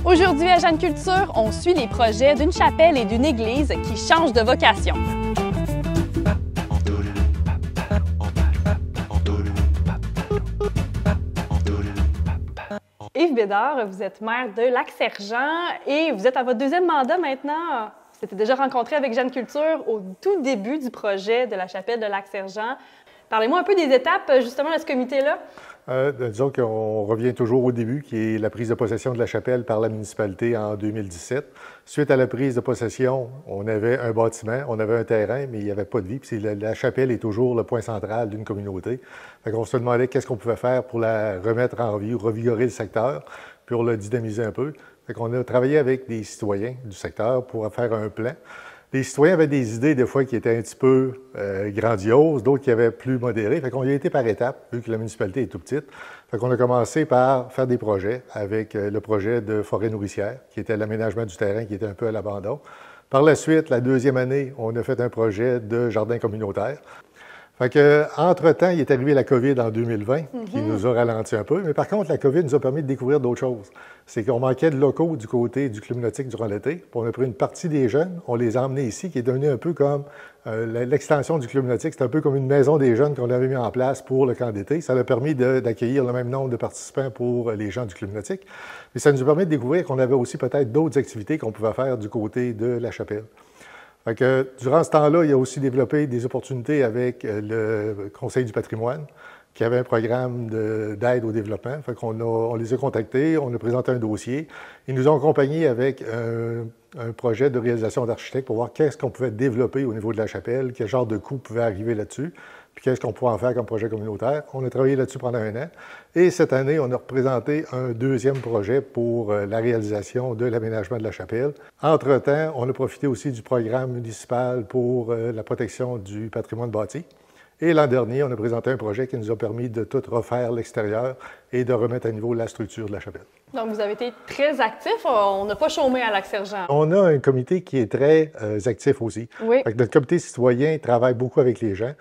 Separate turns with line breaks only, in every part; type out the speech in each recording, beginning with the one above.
Aujourd'hui à Jeanne Culture, on suit les projets d'une chapelle et d'une église qui changent de vocation. Yves Bédard, vous êtes maire de Lac-Sergent et vous êtes à votre deuxième mandat maintenant. Vous étiez déjà rencontré avec Jeanne Culture au tout début du projet de la chapelle de Lac-Sergent. Parlez-moi un peu des étapes justement de ce comité-là.
Disons qu'on revient toujours au début, qui est la prise de possession de la chapelle par la municipalité en 2017. Suite à la prise de possession, on avait un bâtiment, on avait un terrain, mais il n'y avait pas de vie. Puis la chapelle est toujours le point central d'une communauté. Fait qu'on se demandait qu'est-ce qu'on pouvait faire pour la remettre en vie, revigorer le secteur, puis pour le dynamiser un peu. Fait qu'on a travaillé avec des citoyens du secteur pour faire un plan. Les citoyens avaient des idées, des fois, qui étaient un petit peu grandioses, d'autres qui avaient plus modérées. Fait qu'on y a été par étapes, vu que la municipalité est tout petite. Fait qu'on a commencé par faire des projets avec le projet de forêt nourricière, qui était l'aménagement du terrain, qui était un peu à l'abandon. Par la suite, la deuxième année, on a fait un projet de jardin communautaire. Fait que, entre-temps, il est arrivé la COVID en 2020, qui nous a ralenti un peu. Mais par contre, la COVID nous a permis de découvrir d'autres choses. C'est qu'on manquait de locaux du côté du club nautique durant l'été. Puis on a pris une partie des jeunes, on les a emmenés ici, qui est devenu un peu comme l'extension du club nautique. C'est un peu comme une maison des jeunes qu'on avait mis en place pour le camp d'été. Ça a permis d'accueillir le même nombre de participants pour les gens du club nautique. Mais ça nous a permis de découvrir qu'on avait aussi peut-être d'autres activités qu'on pouvait faire du côté de la chapelle. Fait que, durant ce temps-là, il a aussi développé des opportunités avec le Conseil du patrimoine, qui avait un programme d'aide au développement. Fait qu'on on les a contactés, on a présenté un dossier. Ils nous ont accompagnés avec un projet de réalisation d'architecte pour voir qu'est-ce qu'on pouvait développer au niveau de la chapelle, quel genre de coûts pouvait arriver là-dessus, puis qu'est-ce qu'on pouvait en faire comme projet communautaire. On a travaillé là-dessus pendant un an. Et cette année, on a représenté un deuxième projet pour la réalisation de l'aménagement de la chapelle. Entre-temps, on a profité aussi du programme municipal pour la protection du patrimoine bâti. Et l'an dernier, on a présenté un projet qui nous a permis de tout refaire l'extérieur et de remettre à niveau la structure de la chapelle.
Donc, vous avez été très actif. On n'a pas chômé à Lac-Sergent.
On a un comité qui est très actif aussi.
Oui.
Fait que notre comité citoyen travaille beaucoup avec les gens.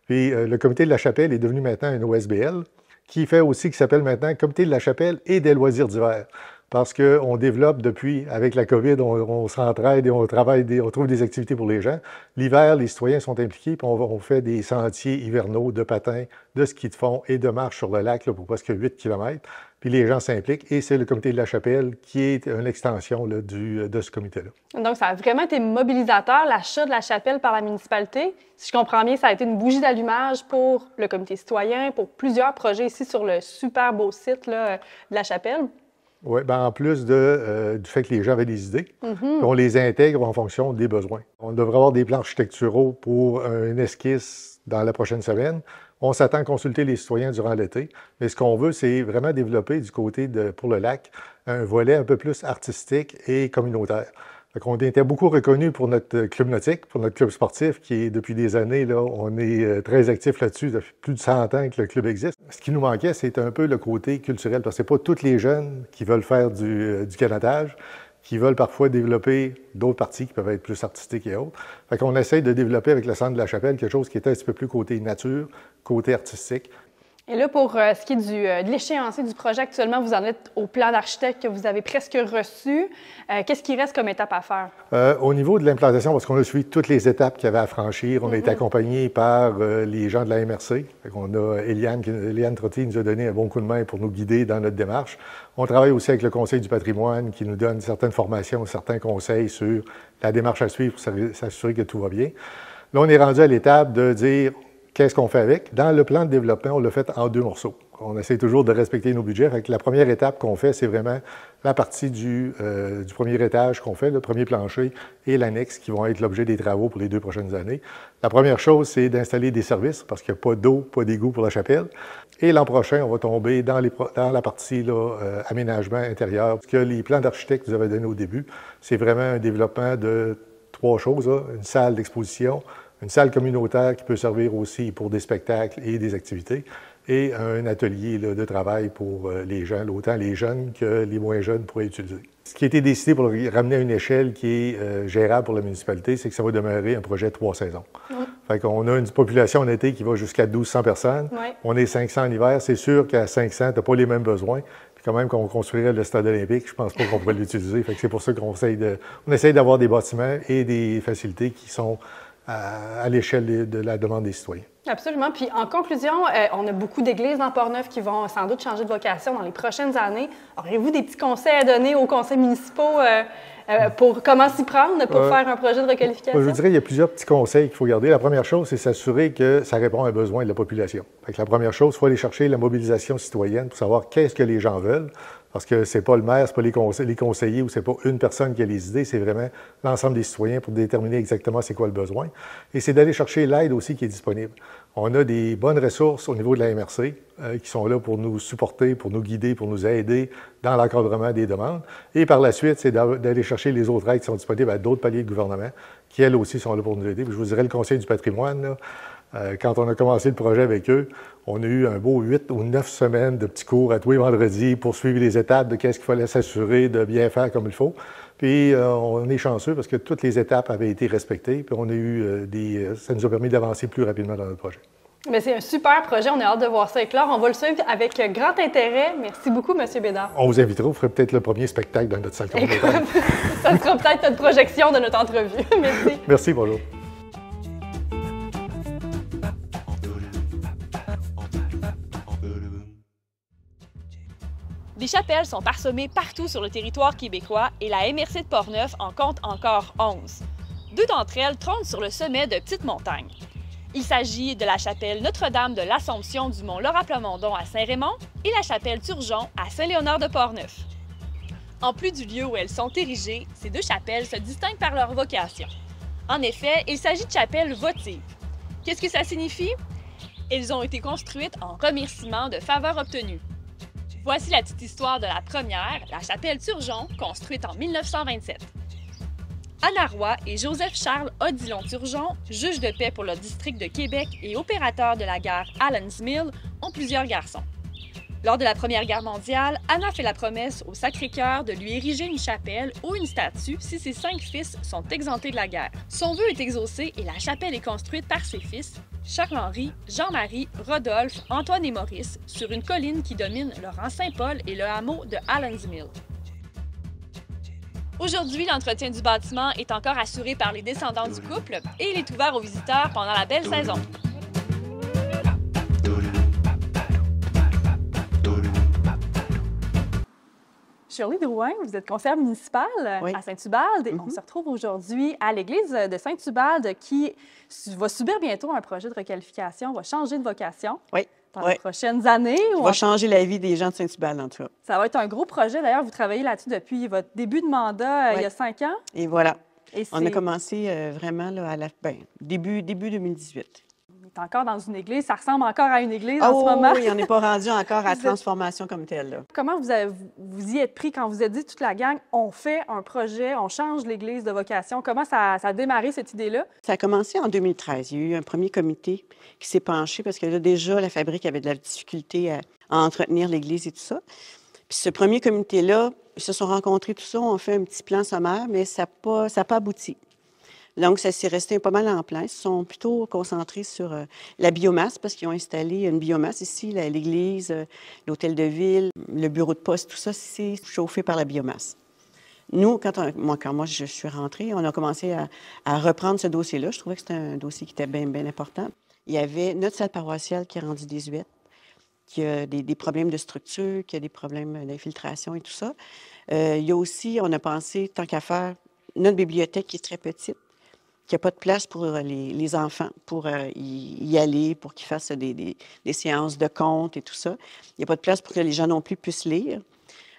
Puis le comité de la chapelle est devenu maintenant un OSBL qui s'appelle maintenant Comité de la chapelle et des loisirs d'hiver. Parce qu'on développe depuis, avec la COVID, on s'entraide et on travaille, on trouve des activités pour les gens. L'hiver, les citoyens sont impliqués, puis on fait des sentiers hivernaux de patins, de ski de fond et de marche sur le lac là, pour presque 8 km. Puis les gens s'impliquent et c'est le comité de la chapelle qui est une extension là, de ce comité-là.
Donc, ça a vraiment été mobilisateur, l'achat de la chapelle par la municipalité. Si je comprends bien, ça a été une bougie d'allumage pour le comité citoyen, pour plusieurs projets ici sur le super beau site là, de la chapelle.
Oui, bien en plus du fait que les gens avaient des idées, on les intègre en fonction des besoins. On devrait avoir des plans architecturaux pour une esquisse dans la prochaine semaine. On s'attend à consulter les citoyens durant l'été, mais ce qu'on veut, c'est vraiment développer du côté pour le lac un volet un peu plus artistique et communautaire. On était beaucoup reconnus pour notre club nautique, pour notre club sportif, qui est depuis des années, là, on est très actifs là-dessus, depuis plus de 100 ans que le club existe. Ce qui nous manquait, c'est un peu le côté culturel, parce que c'est pas tous les jeunes qui veulent faire du canotage, qui veulent parfois développer d'autres parties qui peuvent être plus artistiques et autres. Fait qu'on essaye de développer avec le Centre de la Chapelle quelque chose qui était un petit peu plus côté nature, côté artistique.
Et là, pour ce qui est de l'échéancier du projet actuellement, vous en êtes au plan d'architecte que vous avez presque reçu. Qu'est-ce qui reste comme étape à faire?
Au niveau de l'implantation, parce qu'on a suivi toutes les étapes qu'il y avait à franchir, on a été accompagné par les gens de la MRC. On a Eliane Trottier nous a donné un bon coup de main pour nous guider dans notre démarche. On travaille aussi avec le Conseil du patrimoine qui nous donne certaines formations, certains conseils sur la démarche à suivre pour s'assurer que tout va bien. Là, on est rendu à l'étape de dire qu'est-ce qu'on fait avec? Dans le plan de développement, on l'a fait en 2 morceaux. On essaie toujours de respecter nos budgets. Fait que la première étape qu'on fait, c'est vraiment la partie du premier étage qu'on fait, le premier plancher et l'annexe qui vont être l'objet des travaux pour les 2 prochaines années. La première chose, c'est d'installer des services parce qu'il n'y a pas d'eau, pas d'égout pour la chapelle. Et l'an prochain, on va tomber dans la partie aménagement intérieur. Ce que les plans d'architecte nous avaient donné au début, c'est vraiment un développement de 3 choses. Là. Une salle d'exposition, une salle communautaire qui peut servir aussi pour des spectacles et des activités, et un atelier là, de travail pour les gens, autant les jeunes que les moins jeunes pourraient utiliser. Ce qui a été décidé pour le ramener à une échelle qui est gérable pour la municipalité, c'est que ça va demeurer un projet de 3 saisons. Fait qu'on a une population en été qui va jusqu'à 1200 personnes. On est 500 en hiver. C'est sûr qu'à 500, tu n'as pas les mêmes besoins. Puis quand même, quand on construirait le stade olympique, je pense pas qu'on pourrait l'utiliser. Fait que c'est pour ça qu'on essaye d'avoir des bâtiments et des facilités qui sont à l'échelle de la demande des citoyens.
Absolument. Puis en conclusion, on a beaucoup d'églises dans Portneuf qui vont sans doute changer de vocation dans les prochaines années. Aurez-vous des petits conseils à donner aux conseils municipaux pour comment s'y prendre pour faire un projet de requalification?
Je vous dirais qu'il y a plusieurs petits conseils qu'il faut garder. La première chose, c'est s'assurer que ça répond à un besoin de la population. Fait que la première chose, il faut aller chercher la mobilisation citoyenne pour savoir qu'est-ce que les gens veulent. Parce que c'est pas le maire, c'est pas les conseillers ou c'est pas une personne qui a les idées, c'est vraiment l'ensemble des citoyens pour déterminer exactement c'est quoi le besoin. Et c'est d'aller chercher l'aide aussi qui est disponible. On a des bonnes ressources au niveau de la MRC qui sont là pour nous supporter, pour nous guider, pour nous aider dans l'encadrement des demandes. Et par la suite, c'est d'aller chercher les autres aides qui sont disponibles à d'autres paliers de gouvernement qui, elles aussi, sont là pour nous aider. Puis je vous dirais, le Conseil du patrimoine, là, quand on a commencé le projet avec eux, on a eu un beau 8 ou 9 semaines de petits cours à tous les vendredis pour suivre les étapes de qu'est-ce qu'il fallait s'assurer de bien faire comme il faut. Puis on est chanceux parce que toutes les étapes avaient été respectées. Puis on a eu ça nous a permis d'avancer plus rapidement dans notre projet.
Mais c'est un super projet. On a hâte de voir ça éclore. On va le suivre avec grand intérêt. Merci beaucoup, M. Bédard.
On vous invitera. Vous ferez peut-être le premier spectacle dans notre salle communautaire.
Ça sera peut-être notre projection de notre entrevue. Merci.
Merci, bonjour.
Des chapelles sont parsemées partout sur le territoire québécois et la MRC de Portneuf en compte encore 11. 2 d'entre elles trônent sur le sommet de petites montagnes. Il s'agit de la chapelle Notre-Dame de l'Assomption du mont Laurent Plamondon à Saint-Raymond et la chapelle Turgeon à Saint-Léonard de Portneuf. En plus du lieu où elles sont érigées, ces 2 chapelles se distinguent par leur vocation. En effet, il s'agit de chapelles votives. Qu'est-ce que ça signifie? Elles ont été construites en remerciement de faveurs obtenues. Voici la petite histoire de la première, la chapelle Turgeon, construite en 1927. Anna Roy et Joseph-Charles Odilon-Turgeon, juges de paix pour le district de Québec et opérateurs de la gare Allen's Mill, ont plusieurs garçons. Lors de la Première Guerre mondiale, Anna fait la promesse au Sacré-Cœur de lui ériger une chapelle ou une statue si ses 5 fils sont exemptés de la guerre. Son vœu est exaucé et la chapelle est construite par ses fils, Charles-Henri, Jean-Marie, Rodolphe, Antoine et Maurice, sur une colline qui domine le rang Saint-Paul et le hameau de Allen's Mill. Aujourd'hui, l'entretien du bâtiment est encore assuré par les descendants du couple et il est ouvert aux visiteurs pendant la belle saison.
Shirley Drouin, vous êtes conseillère municipale à Saint-Ubalde. On se retrouve aujourd'hui à l'église de Saint-Ubalde qui va subir bientôt un projet de requalification, va changer de vocation dans les prochaines années.
Va changer la vie des gens de Saint-Ubalde, en tout cas.
Ça va être un gros projet. D'ailleurs, vous travaillez là-dessus depuis votre début de mandat il y a 5 ans.
Et voilà. On a commencé vraiment là, début 2018.
On est encore dans une église. Ça ressemble encore à une église en ce moment.
Oui, on n'est pas rendu encore à la transformation comme telle. Là.
Comment vous y êtes pris quand vous êtes dit, toute la gang, on fait un projet, on change l'église de vocation? Comment ça a démarré, cette idée-là?
Ça a commencé en 2013. Il y a eu un premier comité qui s'est penché parce que là, déjà, la fabrique avait de la difficulté à entretenir l'église et tout ça. Puis ce premier comité-là, ils se sont rencontrés, tout ça, on fait un petit plan sommaire, mais ça n'a pas abouti. Donc, ça s'est resté pas mal en place. Ils sont plutôt concentrés sur la biomasse parce qu'ils ont installé une biomasse ici, l'église, l'hôtel de ville, le bureau de poste, tout ça, c'est chauffé par la biomasse. Nous, quand moi je suis rentrée, on a commencé à reprendre ce dossier-là. Je trouvais que c'était un dossier qui était bien, bien important. Il y avait notre salle paroissiale qui est rendue désuète, qui a des problèmes de structure, qui a des problèmes d'infiltration et tout ça. Il y a aussi, on a pensé, tant qu'à faire, notre bibliothèque qui est très petite, qu'il n'y a pas de place pour les enfants pour y aller, pour qu'ils fassent des séances de contes et tout ça. Il n'y a pas de place pour que les gens non plus puissent lire.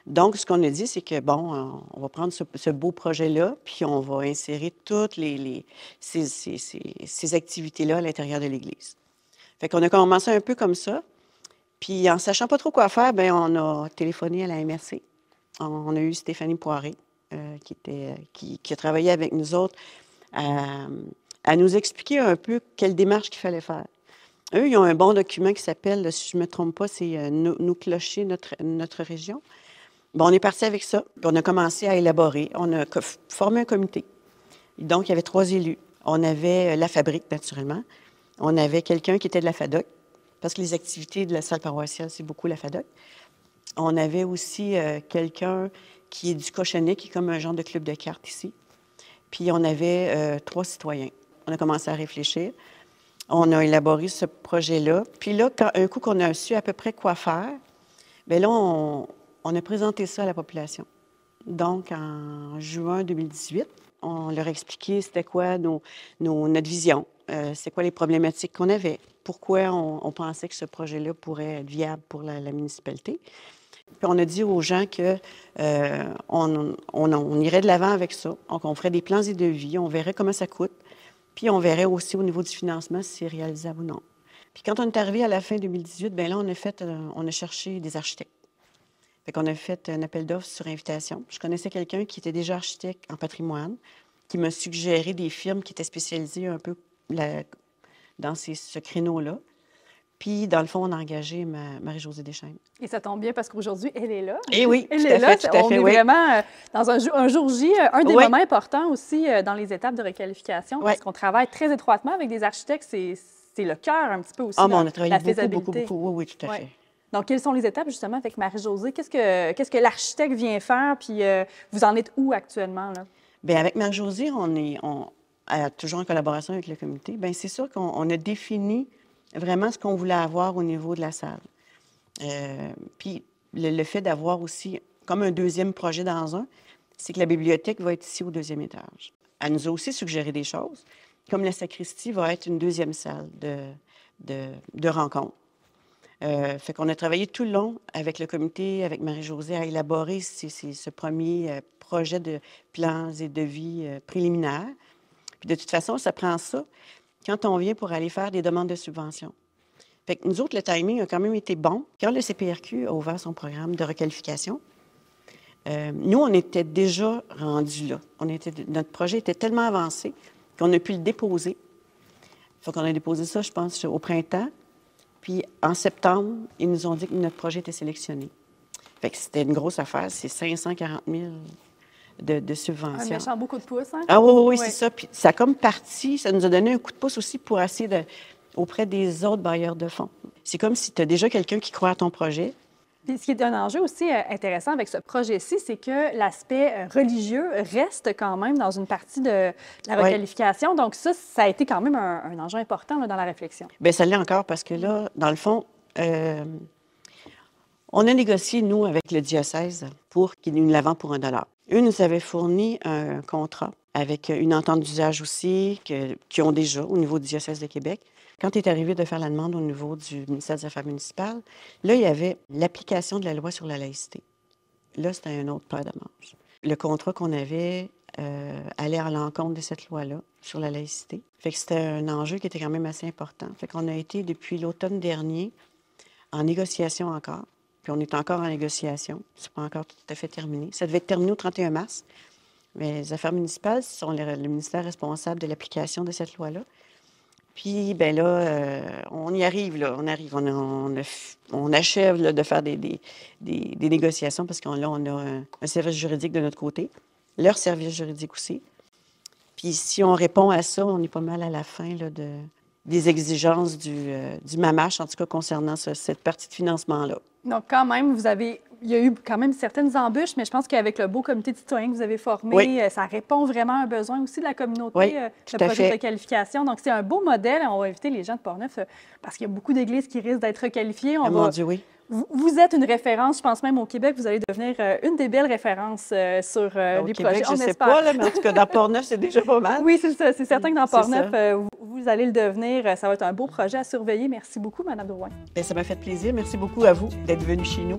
Donc, ce qu'on a dit, c'est que, bon, on va prendre ce beau projet-là, puis on va insérer toutes ces activités-là à l'intérieur de l'Église. Fait qu'on a commencé un peu comme ça. Puis, en ne sachant pas trop quoi faire, bien, on a téléphoné à la MRC. On a eu Stéphanie Poiré, qui a travaillé avec nous autres, à nous expliquer un peu quelle démarche qu'il fallait faire. Eux, ils ont un bon document qui s'appelle, si je ne me trompe pas, c'est Nos clochers, notre région. Bon, on est parti avec ça, puis on a commencé à élaborer. On a formé un comité. Donc, il y avait 3 élus. On avait la fabrique, naturellement. On avait quelqu'un qui était de la FADOC, parce que les activités de la salle paroissiale, c'est beaucoup la FADOC. On avait aussi quelqu'un qui est du Cochonnet, qui est comme un genre de club de cartes ici. Puis, on avait 3 citoyens. On a commencé à réfléchir. On a élaboré ce projet-là. Puis là, un coup qu'on a su à peu près quoi faire, bien là, on a présenté ça à la population. Donc, en juin 2018, on leur a expliqué c'était quoi notre vision, c'est quoi les problématiques qu'on avait, pourquoi on pensait que ce projet-là pourrait être viable pour la municipalité. Puis on a dit aux gens que on irait de l'avant avec ça, donc on ferait des plans et devis, on verrait comment ça coûte, puis on verrait aussi au niveau du financement si c'est réalisable ou non. Puis quand on est arrivé à la fin 2018, bien là, on a cherché des architectes. Fait qu'on a fait un appel d'offres sur invitation. Je connaissais quelqu'un qui était déjà architecte en patrimoine, qui m'a suggéré des firmes qui étaient spécialisées un peu dans ce créneau-là. Puis, dans le fond, on a engagé Marie-Josée Deschaines.
Et ça tombe bien parce qu'aujourd'hui, elle est là.
Eh oui,
elle est là.
tout à fait,
on est vraiment dans un jour J, un des
oui.
moments importants aussi dans les étapes de requalification, parce qu'on travaille très étroitement avec des architectes. C'est le cœur un petit peu aussi
on a
la
travaillé
faisabilité.
beaucoup. Oui, tout à fait.
Donc, quelles sont les étapes, justement, avec Marie-Josée? Qu'est-ce que l'architecte vient faire? Puis, vous en êtes où actuellement, là?
Bien, avec Marie-Josée, toujours en collaboration avec le comité, bien, c'est sûr qu'on a défini vraiment ce qu'on voulait avoir au niveau de la salle. Puis, le fait d'avoir aussi, comme un deuxième projet dans un, c'est que la bibliothèque va être ici au 2e étage. Elle nous a aussi suggéré des choses, comme la sacristie va être une 2e salle de rencontre. Fait qu'on a travaillé tout le long avec le comité, avec Marie-Josée, à élaborer ce premier projet de plans et devis préliminaires. Puis de toute façon, ça prend ça quand on vient pour aller faire des demandes de subvention. Fait que nous autres, le timing a quand même été bon. Quand le CPRQ a ouvert son programme de requalification, nous, on était déjà rendus là. Notre projet était tellement avancé qu'on a pu le déposer. Fait qu'on a déposé ça, je pense, au printemps. Puis, en septembre, ils nous ont dit que notre projet était sélectionné. Fait que c'était une grosse affaire. C'est 540 000 de subventions.
Un méchant beau coup de pouce, hein?
Ah oui, c'est ça. Puis, ça a comme parti, ça nous a donné un coup de pouce aussi pour essayer auprès des autres bailleurs de fonds. C'est comme si tu as déjà quelqu'un qui croit à ton projet.
Puis, ce qui est un enjeu aussi intéressant avec ce projet-ci, c'est que l'aspect religieux reste quand même dans une partie de la requalification. Oui. Donc ça a été quand même un enjeu important là, dans la réflexion.
Bien, ça l'est encore parce que là, dans le fond, on a négocié, nous, avec le diocèse pour qu'ils nous l'avent pour $1. Eux nous avaient fourni un contrat avec une entente d'usage aussi qu'ils ont déjà au niveau du diocèse de Québec. Quand est arrivé de faire la demande au niveau du ministère des Affaires municipales, là, il y avait l'application de la loi sur la laïcité. Là, c'était un autre paire de manches. Le contrat qu'on avait allait à l'encontre de cette loi-là sur la laïcité. Fait que c'était un enjeu qui était quand même assez important. Fait qu'on a été, depuis l'automne dernier, en négociation encore. Puis on est encore en négociation. C'est pas encore tout à fait terminé. Ça devait être terminé au 31 mars. Mais les Affaires municipales sont le ministère responsable de l'application de cette loi-là. Puis, bien là, on y arrive, là. On achève là, de faire des négociations parce qu'on on a un service juridique de notre côté, leur service juridique aussi. Puis, si on répond à ça, on est pas mal à la fin là, des exigences du MAMACH, en tout cas concernant cette partie de financement-là.
Donc, quand même, il y a eu quand même certaines embûches, mais je pense qu'avec le beau comité de citoyens que vous avez formé, ça répond vraiment à un besoin aussi de la communauté, le projet de requalification. Donc, c'est un beau modèle. On va inviter les gens de Portneuf parce qu'il y a beaucoup d'églises qui risquent d'être requalifiées.
Mon Dieu, oui.
Vous êtes une référence, je pense même au Québec, vous allez devenir une des belles références sur les projets.
Je ne sais pas, là, mais en tout cas, dans Portneuf, c'est déjà pas mal.
Oui, c'est ça. C'est certain que dans Portneuf, vous allez le devenir. Ça va être un beau projet à surveiller. Merci beaucoup, Mme Drouin.
Bien, ça m'a fait plaisir. Merci beaucoup à vous d'être venue chez nous.